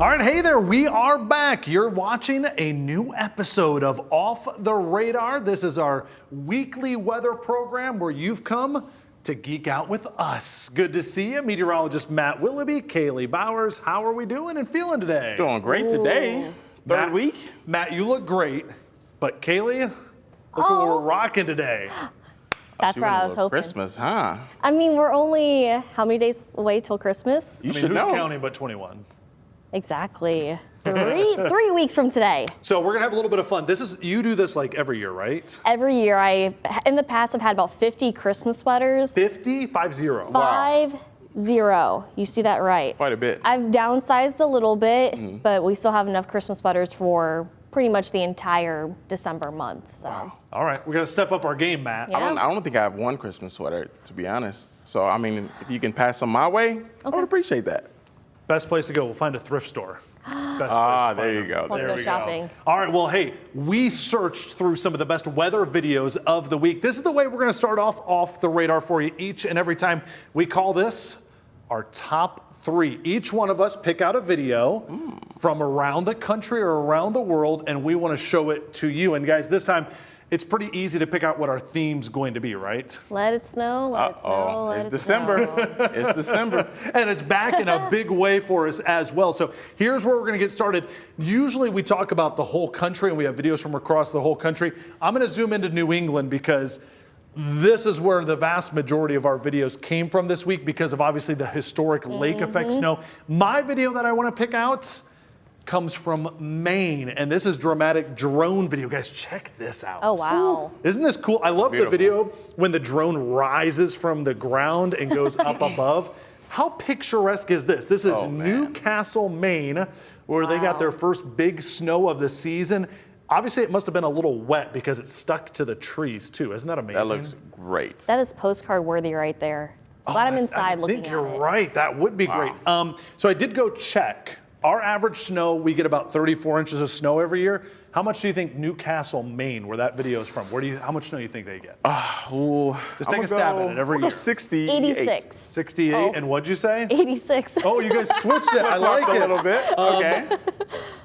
All right, hey there, we are back. You're watching a new episode of Off the Radar. This is our weekly weather program where you've come to geek out with us. Good to see you. Meteorologist Matt Willoughby, Kaylee Bowers. How are we doing and feeling today? Doing great today. Third week. Matt, you look great, but Kaylee, look what we're rocking today. That's where I was hoping. Christmas, huh? I mean, we're only how many days away till Christmas? You should who's know. counting but 21? Exactly. Three weeks from today. So we're gonna have a little bit of fun. You do this like every year, right? Every year, in the past, I've had about 50 Christmas sweaters. 50? 5-0. 5-0. You see that right? Quite a bit. I've downsized a little bit, but we still have enough Christmas sweaters for pretty much the entire December month. So. Wow. All right, we gotta step up our game, Matt. Yeah. I don't think I have one Christmas sweater, to be honest. So, I mean, if you can pass some my way, I would appreciate that. Best place to go, we'll find a thrift store. Best place to There find you them. go. Let's There go we shopping. All right, well, hey, we searched through some of the best weather videos of the week. This is the way we're gonna start off the radar for you each and every time. We call this our top 3. Each one of us pick out a video from around the country or around the world, and we wanna show it to you. And guys, this time, it's pretty easy to pick out what our theme's going to be, right? Let it snow, let it snow, let It's it December. snow. It's December. And it's back in a big way for us as well. So here's where we're going to get started. Usually we talk about the whole country and we have videos from across the whole country. I'm going to zoom into New England because this is where the vast majority of our videos came from this week because of obviously the historic lake effect snow. My video that I want to pick out comes from Maine, and this is dramatic drone video. Guys, check this out. Oh, wow. Isn't this cool? I love the Beautiful. video when the drone rises from the ground and goes up above. How picturesque is this? This is Oh, man. Newcastle, Maine, where they got their first big snow of the season. Obviously, it must have been a little wet because it stuck to the trees, too. Isn't that amazing? That looks great. That is postcard worthy right there. Glad I'm inside looking at it. I think you're right. That would be great. So I did go check. Our average snow, we get about 34 inches of snow every year. How much do you think Newcastle, Maine, where that video is from, how much snow do you think they get? Just take a stab at it every year. 68. 86. 68, Oh. and what'd you say? 86. Oh, you guys switched it. I like a it. little bit. Okay.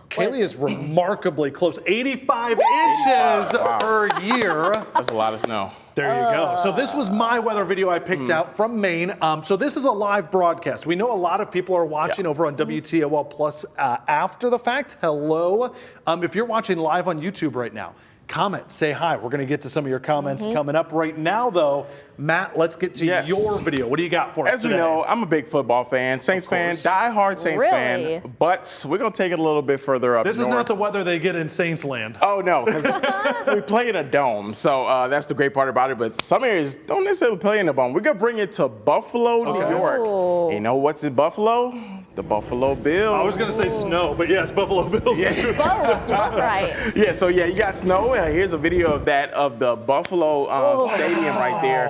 Kaylee is remarkably close. 85 inches per year. That's a lot of snow. There you go. So this was my weather video I picked out from Maine. So this is a live broadcast. We know a lot of people are watching over on WTOL Plus after the fact. Hello. If you're watching live on YouTube right now, comment, say hi. We're going to get to some of your comments coming up. Right now, though, Matt, let's get to your video. What do you got for us As today? we know, I'm a big football fan, Saints fan, diehard Saints Really? fan, but we're going to take it a little bit further up This is north. not the weather they get in Saints land. Oh, no, because we play in a dome, so that's the great part about it. But some areas don't necessarily play in a dome. We're going to bring it to Buffalo, New York. Oh. You know what's in Buffalo? The Buffalo Bills. I was going to say snow, but yes, Buffalo Bills. Both right. Yeah, so yeah, you got snow. Here's a video of that, of the Buffalo Stadium right there.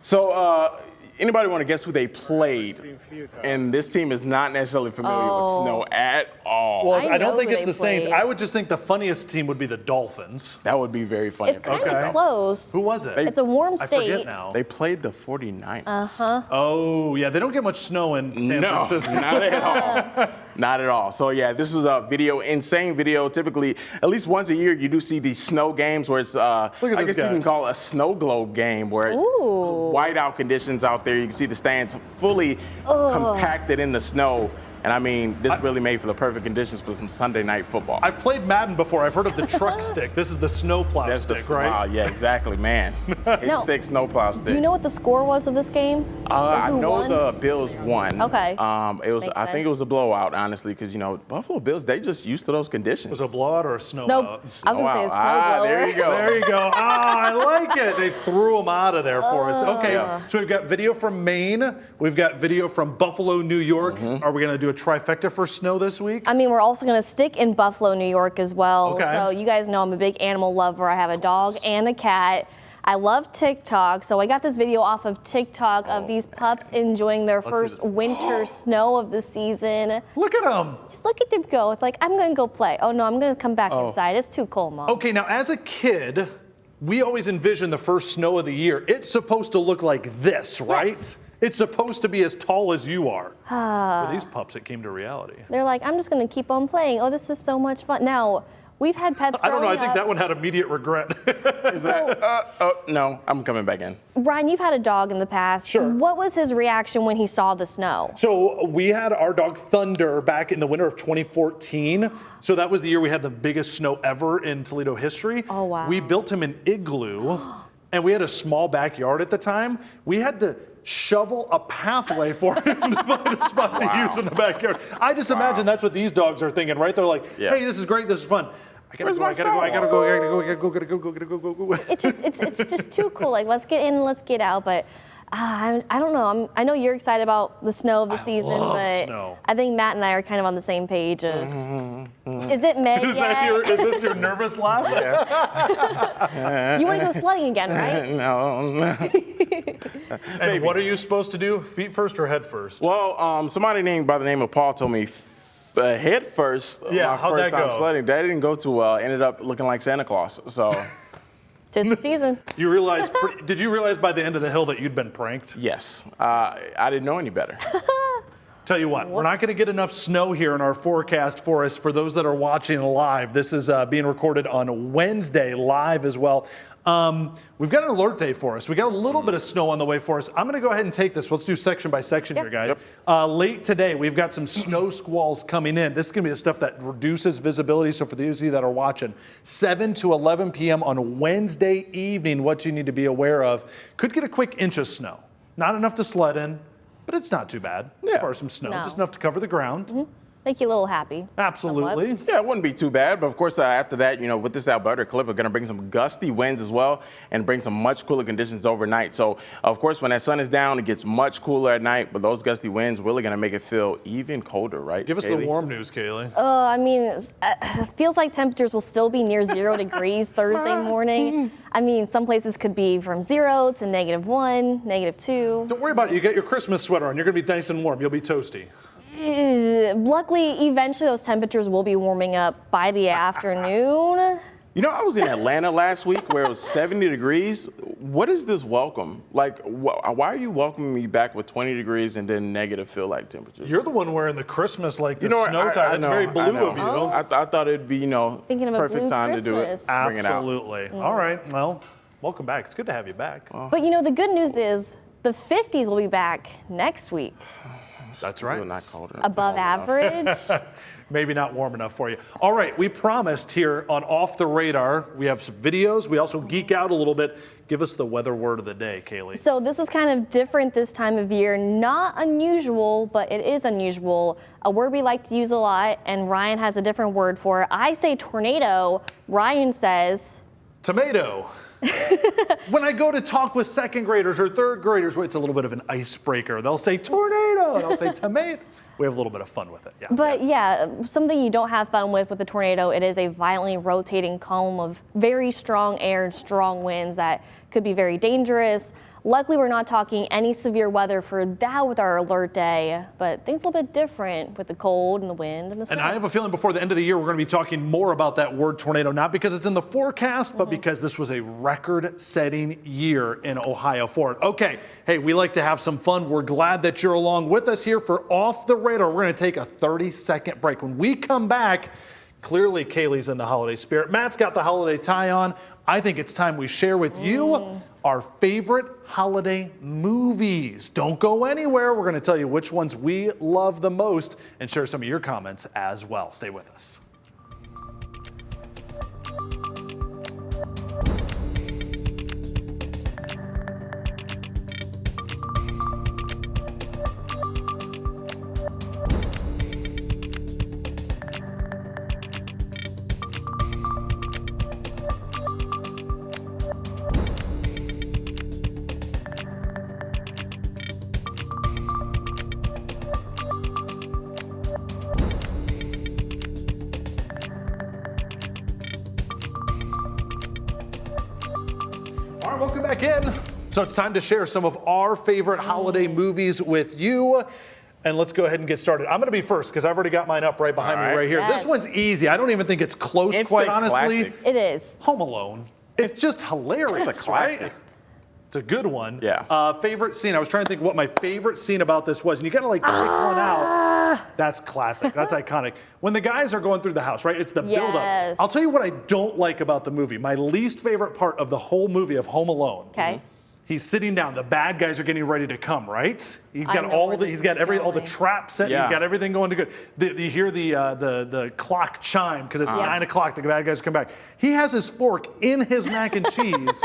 So anybody want to guess who they played? And this team is not necessarily familiar with snow at all. Well, I I don't know think who it's they the Saints. played. I would just think the funniest team would be the Dolphins. That would be very funny. It's kind Okay. of close. Who was it? It's a warm I forget state. now. They played the 49ers. Oh, yeah, they don't get much snow in San No, Francisco. not at all. Not at all. So yeah, this is a video, insane video. Typically, at least once a year, you do see these snow games where it's, I this guess guy. you can call it a snow globe game where whiteout conditions out there. You can see the stands fully compacted in the snow. And I mean, this really made for the perfect conditions for some Sunday night football. I've played Madden before. I've heard of the truck stick. This is the snowplow That's stick, the right? Yeah, exactly, man. Hit No. stick, snowplow stick. Do you know what the score was of this game? I Who know won? the Bills won. Okay. It was. Makes I think it sense. was a blowout, honestly, because you know Buffalo Bills, they just used to those conditions. Was it a blowout or a snow Snow. out? I was gonna say a Wow. snow blower. There you go. There you go. I like it. They threw them out of there for us. Okay, so we've got video from Maine. We've got video from Buffalo, New York. Are we going to do a trifecta for snow this week? I mean, we're also going to stick in Buffalo, New York as well. Okay. So you guys know I'm a big animal lover. I have a dog and a cat. I love TikTok. So I got this video off of TikTok of these pups enjoying their see first this. winter snow of the season. Look at them. Just look at them go. It's like, I'm going to go play. Oh, no, I'm going to come back inside. It's too cold, Mom. Okay, now as a kid, we always envision the first snow of the year. It's supposed to look like this, right? Yes. It's supposed to be as tall as you are. For these pups, it came to reality. They're like, I'm just going to keep on playing. Oh, this is so much fun. Now, we've had pets I don't know. I growing think up. that one had immediate regret. No, I'm coming back in. Ryan, you've had a dog in the past. Sure. What was his reaction when he saw the snow? So we had our dog Thunder back in the winter of 2014. So that was the year we had the biggest snow ever in Toledo history. Oh, wow. We built him an igloo, and we had a small backyard at the time. We had to shovel a pathway for him to find a spot to use in the backyard. I just imagine that's what these dogs are thinking, right? They're like, hey, this is great, this is fun. I gotta go. It's just too cool. Like, let's get in, let's get out. But I don't know. I know you're excited about the snow of the season, love but snow. I think Matt and I are kind of on the same page of. Is it May yet? Is this your nervous laugh? You want to go sledding again, right? No. And what are you supposed to do? Feet first or head first? Well, somebody named by the name of Paul told me head first. Yeah, my how'd first that time go? sledding. That didn't go too well. Ended up looking like Santa Claus. So, Tis the season. You realize? Did you realize by the end of the hill that you'd been pranked? yes, I didn't know any better. Tell you what, we're not Whoops. going to get enough snow here in our forecast for us. For those that are watching live, this is being recorded on Wednesday live as well. We've got an alert day for us. We got a little bit of snow on the way for us. I'm going to go ahead and take this. Let's do section by section here, guys. Late today, we've got some snow squalls coming in. This is going to be the stuff that reduces visibility. So for those of you that are watching, 7 to 11 p.m. on Wednesday evening, what you need to be aware of. Could get a quick inch of snow. Not enough to sled in, but it's not too bad as far as some snow. No. Just enough to cover the ground. Make you a little happy. Absolutely. Yeah, it wouldn't be too bad. But of course, after that, with this Alberta clip, we're going to bring some gusty winds as well and bring some much cooler conditions overnight. So, of course, when that sun is down, it gets much cooler at night. But those gusty winds really going to make it feel even colder, right? Give us Kaylee? the warm news, Kaylee. I mean, it feels like temperatures will still be near 0 degrees Thursday morning. I mean, some places could be from 0 to -1, -2. Don't worry about it. You got your Christmas sweater on. You're going to be nice and warm. You'll be toasty. Luckily, eventually those temperatures will be warming up by the afternoon. I was in Atlanta last week where it was 70 degrees. What is this welcome? Like, why are you welcoming me back with 20 degrees and then negative feel-like temperatures? You're the one wearing the Christmas, like the what? snow tie. It's very blue of you. I thought it'd be, Thinking of a perfect blue time to do it. Christmas. Bring it out. Absolutely. All right. Well, welcome back. It's good to have you back. But the good news is the 50s will be back next week. That's right. Still not cold enough. Above average. Maybe not warm enough for you. All right. We promised here on Off the Radar, we have some videos. We also geek out a little bit. Give us the weather word of the day, Kaylee. So this is kind of different this time of year. Not unusual, but it is unusual. A word we like to use a lot, and Ryan has a different word for it. I say tornado. Ryan says Tomato. When I go to talk with second graders or third graders, it's a little bit of an icebreaker. They'll say tornado, and I'll say tomato. We have a little bit of fun with it. Yeah. But yeah, something you don't have fun with the tornado, it is a violently rotating column of very strong air and strong winds that could be very dangerous. Luckily, we're not talking any severe weather for that with our alert day, but things a little bit different with the cold and the wind and the snow. And I have a feeling before the end of the year, we're going to be talking more about that word tornado, not because it's in the forecast, but because this was a record-setting year in Ohio for it. Okay, hey, we like to have some fun. We're glad that you're along with us here for Off the Radar. We're going to take a 30-second break. When we come back, clearly Kaylee's in the holiday spirit. Matt's got the holiday tie on. I think it's time we share with you our favorite holiday movies. Don't go anywhere. We're going to tell you which ones we love the most and share some of your comments as well. Stay with us. All right, welcome back in. So it's time to share some of our favorite holiday movies with you. And let's go ahead and get started. I'm going to be first because I've already got mine up right behind me right here. Yes. This one's easy. I don't even think it's close, Instant quite honestly. classic. It is. Home Alone. It's just hilarious, It's a classic. right? It's a good one. Yeah. Favorite scene? I was trying to think what my favorite scene about this was, and you gotta like pick one out. That's classic. That's iconic. When the guys are going through the house, right? It's the build-up. Yes. I'll tell you what I don't like about the movie. My least favorite part of the whole movie of Home Alone. Okay. He's sitting down. The bad guys are getting ready to come, right? He's I got know all where the. this He's is got all the going. traps set. Yeah. He's got everything going to good. You hear the clock chime because it's 9 o'clock. The bad guys come back. He has his fork in his mac and cheese,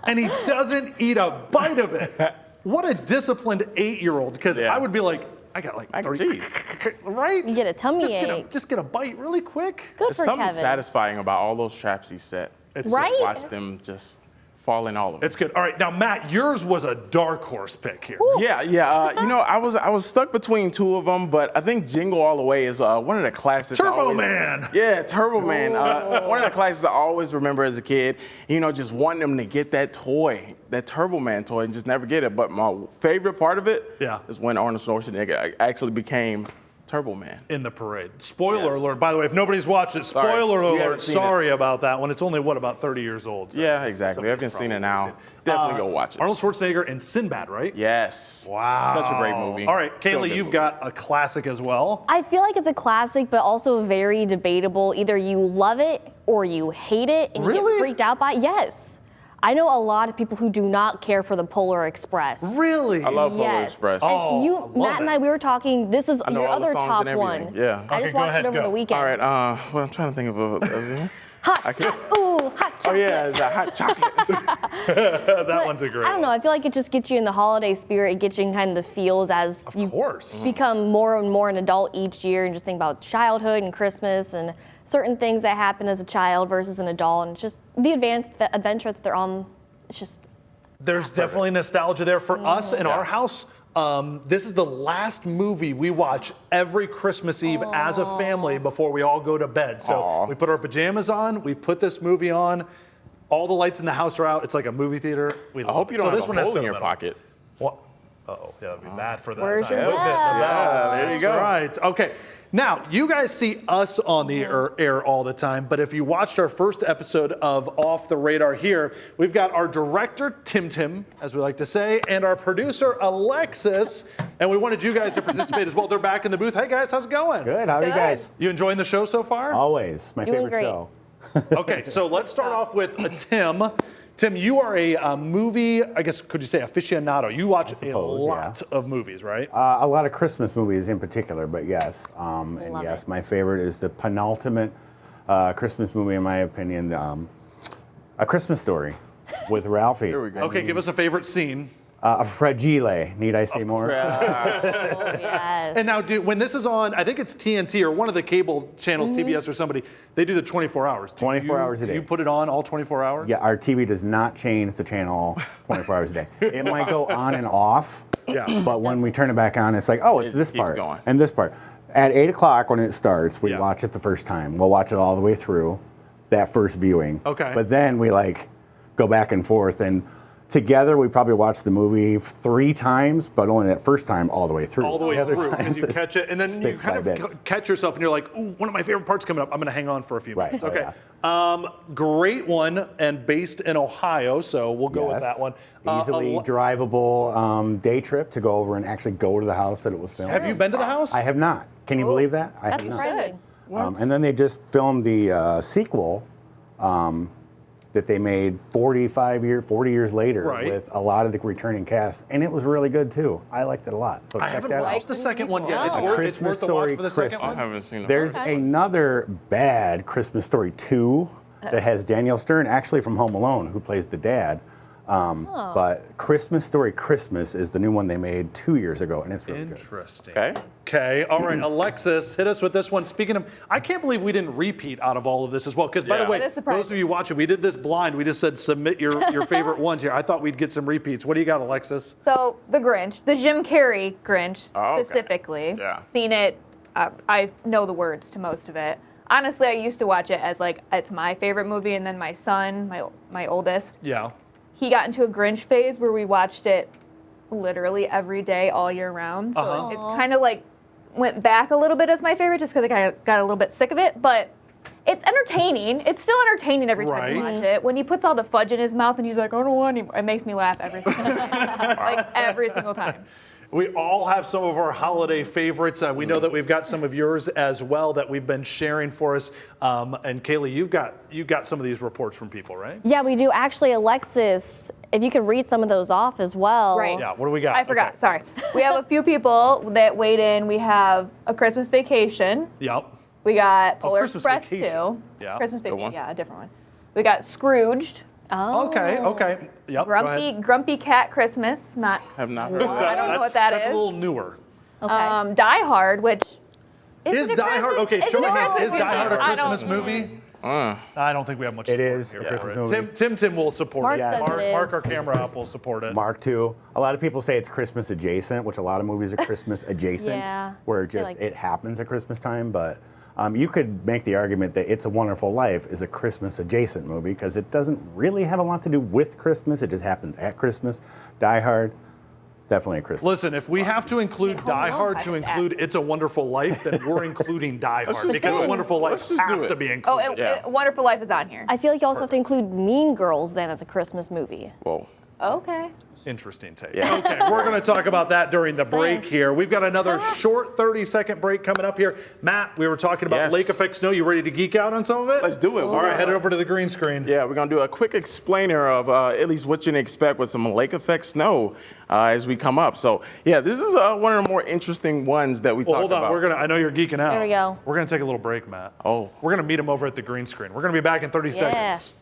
and he doesn't eat a bite of it. What a disciplined 8-year-old! Because Yeah. I would be like, I got like Mac and 30, cheese. right? You get a tummy ache. Just get a bite really quick. Good There's for something Kevin. satisfying about all those traps he set. It's Right? Watch them just fall in all of them. It's good. All right, now Matt, yours was a dark horse pick here. Yeah. You know, I was stuck between two of them, but I think Jingle All the Way is one of the classics. Turbo Man. Yeah, Turbo Man. One of the classics I always remember as a kid. You know, just wanting them to get that toy, that Turbo Man toy, and just never get it. But my favorite part of it is when Arnold Schwarzenegger actually became Turbo Man. In the parade. Spoiler alert. By the way, if nobody's watched it, spoiler we haven't alert. seen Sorry about that one. It's only, about 30 years old. So Yeah, exactly. I haven't seen it now. Definitely go watch it. Arnold Schwarzenegger and Sinbad, right? Yes. Wow. Such a great movie. All right, Real Kaylee, good you've movie. got a classic as well. I feel like it's a classic, but also very debatable. Either you love it or you hate it, and you Really? get freaked out by it. Yes. I know a lot of people who do not care for the Polar Express. Really? I love Polar Yes. Express. And Oh, I you, love Matt and it. I, we were talking. This is know your all the other songs top and one. everything. Yeah. I Okay, just go watched ahead, it over go. the weekend. All right. Well, I'm trying to think of a Hot. I can't. Ooh, hot Oh chocolate. yeah, it's a hot chocolate. That But one's a great I don't know. one. I feel like it just gets you in the holiday spirit. It gets you in kind of the feels as you Of course. become more and more an adult each year, and just think about childhood and Christmas and certain things that happen as a child versus an adult, and just the adventure that they're on. It's just There's definitely nostalgia there for us in our house. This is the last movie we watch every Christmas Eve as a family before we all go to bed. So Aw. we put our pajamas on, we put this movie on, all the lights in the house are out. It's like a movie theater. We I hope you don't so have this a one has hole in your sentimental. pocket. What? Oh, yeah, that'd be bad for that. Where's time, your wouldn't it? bell? Yeah, there you That's go. right. Okay. Now, you guys see us on the air all the time, but if you watched our first episode of Off the Radar here, we've got our director, Tim, as we like to say, and our producer, Alexis, and we wanted you guys to participate as well. They're back in the booth. Hey, guys, how's it going? Good. How are you guys? You enjoying the show so far? Always my Doing favorite great. show. Okay, so let's start off with Tim. Tim, you are a movie, I guess, could you say aficionado? You watch suppose, a lot of movies, right? A lot of Christmas movies in particular, but yes, and Love yes, it. my favorite is the penultimate Christmas movie, in my opinion, A Christmas Story with Ralphie. Here we go. Okay, give us a favorite scene. Fragile. Need I say more? Oh, yes. And now, when this is on, I think it's TNT or one of the cable channels, TBS or somebody, they do the 24 hours. 24 hours a Do day. you put it on all 24 hours? Yeah, our TV does not change the channel 24 hours a day. It might go on and off, Yeah. but when we turn it back on, it's like, oh, it's It this keeps part going. and this part. At 8 o'clock when it starts, we Yeah. watch it the first time. We'll watch it all the way through that first viewing. Okay. But then we go back and forth, and together we probably watch the movie 3 times, but only that first time all the way through. All the way other through, times and you it's catch it, and then you bits kind by of bits. catch yourself, and you're like, "Ooh, one of my favorite parts coming up. I'm going to hang on for a few Right. minutes." Oh, Okay, great one, and based in Ohio, so we'll go with Yes. that one. Easily drivable day trip to go over and actually go to the house that it was filmed. Have you been to the house? I have not. Can you believe that? I That's have not. surprising. And then they just filmed the sequel that they made 40 years later Right. with a lot of the returning cast, and it was really good too. I liked it a lot. So I check haven't that watched out. the second one yet. No. It's A worth Christmas the watch Story for the second I one. haven't seen it. There's Okay. another bad Christmas Story 2 that has Daniel Stern, actually from Home Alone, who plays the dad. But Christmas Story Christmas is the new one they made 2 years ago, and it's really good. Interesting. Okay. Okay. All right, Alexis, hit us with this one. Speaking of, I can't believe we didn't repeat out of all of this as well. Because by the Yeah. way, That is surprising. those of you watching, we did this blind. We just said submit your favorite ones here. I thought we'd get some repeats. What do you got, Alexis? So the Grinch, the Jim Carrey Grinch Oh, okay. specifically. Yeah. Seen it. I know the words to most of it. Honestly, I used to watch it as it's my favorite movie, and then my son, my oldest, Yeah. he got into a Grinch phase where we watched it literally every day all year round. So Uh-huh. it's kind of went back a little bit as my favorite just because I got a little bit sick of it. But it's entertaining. It's still entertaining every time you Right. watch it. When he puts all the fudge in his mouth and he's like, I don't want any more, it makes me laugh every single time. Like every single time. We all have some of our holiday favorites. We know that we've got some of yours as well that we've been sharing for us. And Kaylee, you've got some of these reports from people, right? Yeah, we do. Actually, Alexis, if you could read some of those off as well. Right. Yeah, what do we got? I forgot, Okay. sorry. We have a few people that weighed in. We have A Christmas Vacation. Yep. We got Polar Christmas Express Vacation. 2. Yeah. Christmas Good one. Vacation, yeah, a different one. We got Scrooged. Oh. Okay. Yep. go ahead. Grumpy Cat Christmas. Not. Have not heard I that. don't know what that That's is. a little newer. Okay. Die Hard, which Is isn't Die it Hard? Christmas? Okay, Isn't show it of hands. Christmas Is Die Hard a movie? I don't- Christmas movie? I don't think we have much. It support is here a for Christmas it. movie. Tim will support Mark it. says Mark, it is. Mark, our camera up, will support it. Mark II. A lot of people say it's Christmas adjacent, which a lot of movies are Christmas adjacent, Yeah. where Say, just like- it happens at Christmas time. But you could make the argument that It's a Wonderful Life is a Christmas adjacent movie because it doesn't really have a lot to do with Christmas. It just happens at Christmas. Die Hard, definitely a Christmas. Listen, if we have to include Home Die Alone Hard has to that. include It's a Wonderful Life, then we're including Die Hard just because do A it. Wonderful Life Let's just do has it. to be Oh, included. Yeah. Wonderful Life is on here. I feel like you also have to include Mean Girls then as a Christmas movie. Whoa. Okay. Interesting take. Yeah. Okay, we're going to talk about that during the break here. We've got another short 30-second break coming up here. Matt, we were talking about Yes. Lake Effect Snow. You ready to geek out on some of it? Let's do it. All right, head over to the green screen. Yeah, we're gonna do a quick explainer of at least what you can expect with some lake effect snow as we come up. So yeah, this is one of the more interesting ones that we Well, talked hold on. about. I know you're geeking out. There we go. We're going to take a little break, Matt. Oh. We're going to meet him over at the green screen. We're going to be back in 30 Yeah. seconds.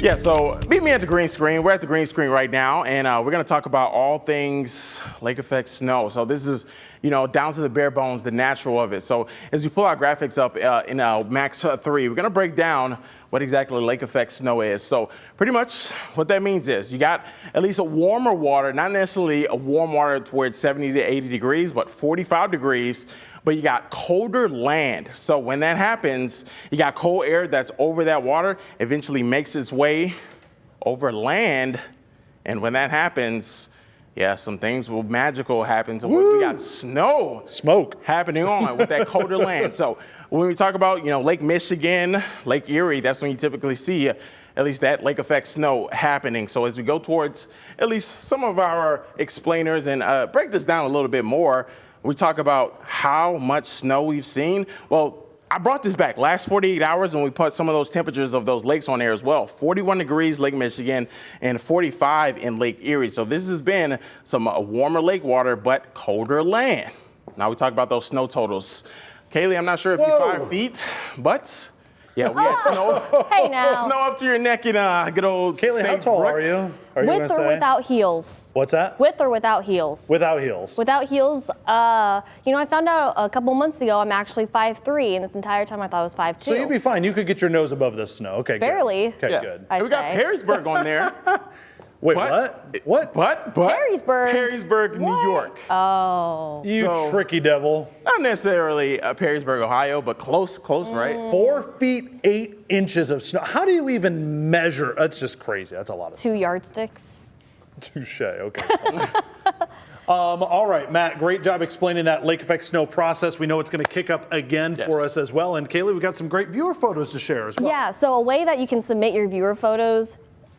Yeah, so meet me at the green screen. We're at the green screen right now, and we're going to talk about all things lake effect snow. So this is, down to the bare bones, the natural of it. So as you pull our graphics up in Max 3, we're going to break down what exactly lake effect snow is. So pretty much what that means is you got at least a warmer water, not necessarily a warm water where it's 70 to 80 degrees, but 45 degrees. But you got colder land. So when that happens, you got cold air that's over that water, eventually makes its way over land. And when that happens, yeah, some things will magical happen. So we got snow Smoke. happening on with that colder land. So when we talk about, Lake Michigan, Lake Erie, that's when you typically see at least that lake effect snow happening. So as we go towards at least some of our explainers and break this down a little bit more, we talk about how much snow we've seen. Well, I brought this back last 48 hours and we put some of those temperatures of those lakes on there as well. 41 degrees Lake Michigan and 45 in Lake Erie. So this has been some warmer lake water, but colder land. Now we talk about those snow totals. Kaylee, I'm not sure if you're 5 feet, but yeah, we had snow. Hey now. Snow up to your neck in good old Kaylee, how St. tall Brook. are you? Are you With gonna or say? without heels? What's that? With or without heels? Without heels. Without heels, I found out a couple months ago I'm actually 5'3", and this entire time I thought I was 5'2". So you'd be fine. You could get your nose above this snow. Okay, good. Barely. Okay, Yeah. good. I'd And we got say. Perrysburg on there. Wait, What? what? But Perrysburg. Perrysburg, New York. You So- tricky devil. Not necessarily Perrysburg, Ohio, but close, right? 4 feet 8 inches of snow. How do you even measure? That's just crazy. That's a lot of 2 yardsticks. touche. Okay. All right, Matt, great job explaining that lake effect snow process. We know it's going to kick up again for Yes. us as well. And Kaylee, we got some great viewer photos to share as well. Yeah, so a way that you can submit your viewer photos,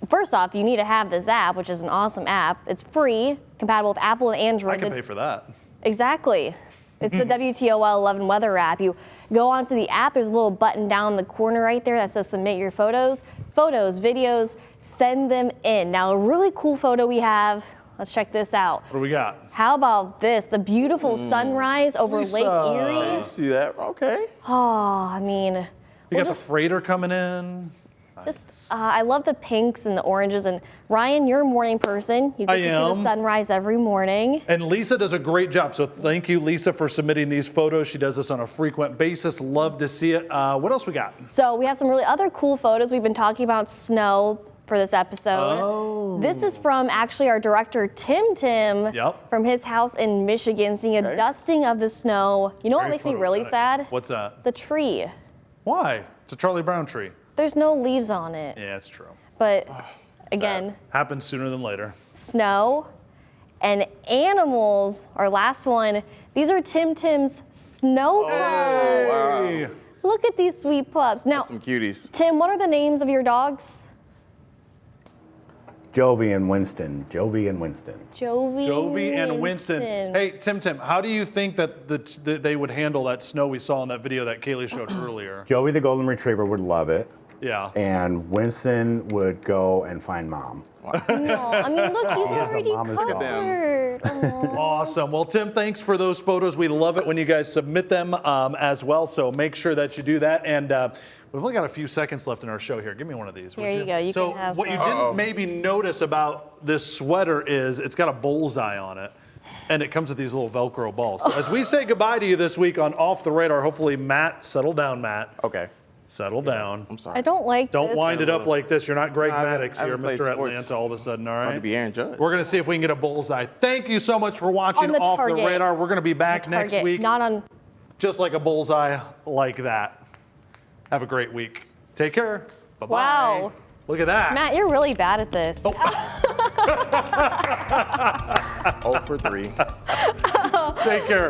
first off, you need to have this app, which is an awesome app. It's free, compatible with Apple and Android. I can pay for that. Exactly. It's the WTOL 11 weather app. You go onto the app, there's a little button down in the corner right there that says submit your photos. Photos, videos, send them in. Now, a really cool photo we have, let's check this out. What do we got? How about this? The beautiful sunrise over Lisa. Lake You Erie. see that? Okay. Oh, I mean, You we'll got the freighter coming in. I love the pinks and the oranges. And Ryan, you're a morning person. You get to see the am. sunrise every morning. And Lisa does a great job. So thank you, Lisa, for submitting these photos. She does this on a frequent basis. Love to see it. What else we got? So we have some really other cool photos. We've been talking about snow for this episode. Oh. This is from actually our director, Tim Yep. from his house in Michigan, seeing a Okay. dusting of the snow. You know what Very makes me really photogenic. sad? What's that? The tree. Why? It's a Charlie Brown tree. There's no leaves on it. Yeah, it's true. But again, Happens sooner than later. snow and animals. Our last one. These are Tim's snow pups. Wow. Hey. Look at these sweet pups. Now, Some cuties. Tim, what are the names of your dogs? Jovi and Winston. Jovi and Winston. Jovi and Winston. Hey, Tim, how do you think that they would handle that snow we saw in that video that Kaylee showed earlier? Jovi the golden retriever would love it, Yeah. and Winston would go and find mom. No, I mean, look, he's has a already mama's dog. covered. Aw. Awesome. Well, Tim, thanks for those photos. We love it when you guys submit them as well. So make sure that you do that. And we've only got a few seconds left in our show here. Give me one of these. would Here you go. You so can have what you some. didn't maybe notice about this sweater is it's got a bullseye on it. And it comes with these little Velcro balls. So as we say goodbye to you this week on Off the Radar, hopefully Matt, settle down, Matt. Okay. Settle down. I'm sorry. I don't like Don't this. wind it up like this. You're not Greg No, I haven't- Maddox I here, haven't played Mr. sports. Atlanta, all of a sudden, all About right? to be Aaron Judge. We're going to see if we can get a bullseye. Thank you so much for watching On the Off target. the Radar. We're going to be back next Target, week, not on. just like a bullseye like that. Have a great week. Take care. Bye-bye. Wow. Look at that. Matt, you're really bad at this. 0 for 3. Take care.